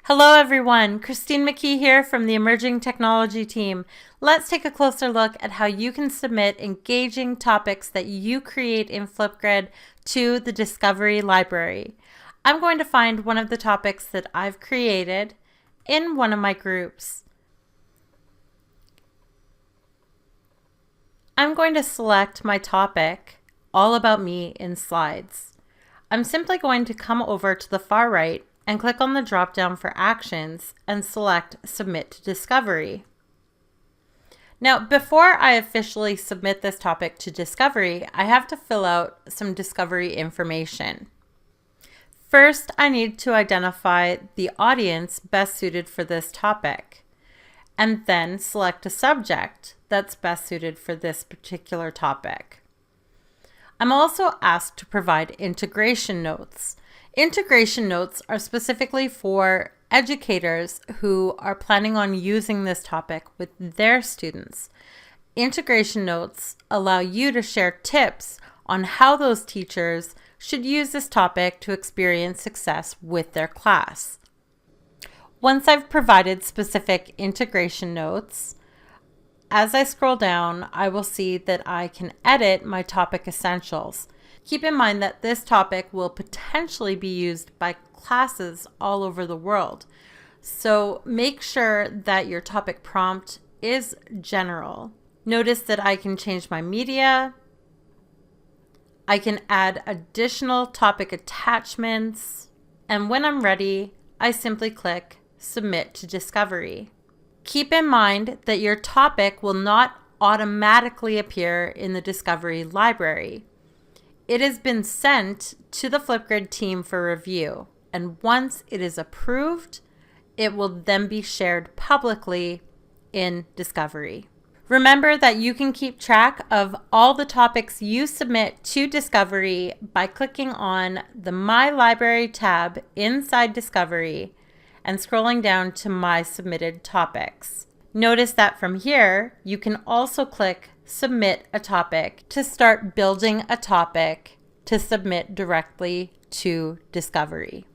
Hello everyone, Christine McKee here from the Emerging Technology team. Let's take a closer look at how you can submit engaging topics that you create in Flipgrid to the Discovery Library. I'm going to find one of the topics that I've created in one of my groups. I'm going to select my topic, All About Me in Slides. I'm simply going to come over to the far right and click on the drop-down for Actions and select Submit to Discovery. Now, before I officially submit this topic to Discovery, I have to fill out some Discovery information. First, I need to identify the audience best suited for this topic, and then select a subject that's best suited for this particular topic. I'm also asked to provide integration notes. Integration notes are specifically for educators who are planning on using this topic with their students. Integration notes allow you to share tips on how those teachers should use this topic to experience success with their class. Once I've provided specific integration notes, as I scroll down, I will see that I can edit my topic essentials. Keep in mind that this topic will potentially be used by classes all over the world. So make sure that your topic prompt is general. Notice that I can change my media. I can add additional topic attachments. And when I'm ready, I simply click Submit to Discovery. Keep in mind that your topic will not automatically appear in the Discovery Library. It has been sent to the Flipgrid team for review, and once it is approved, it will then be shared publicly in Discovery. Remember that you can keep track of all the topics you submit to Discovery by clicking on the My Library tab inside Discovery and scrolling down to My Submitted Topics. Notice that from here, you can also click Submit a Topic to start building a topic to submit directly to Discovery.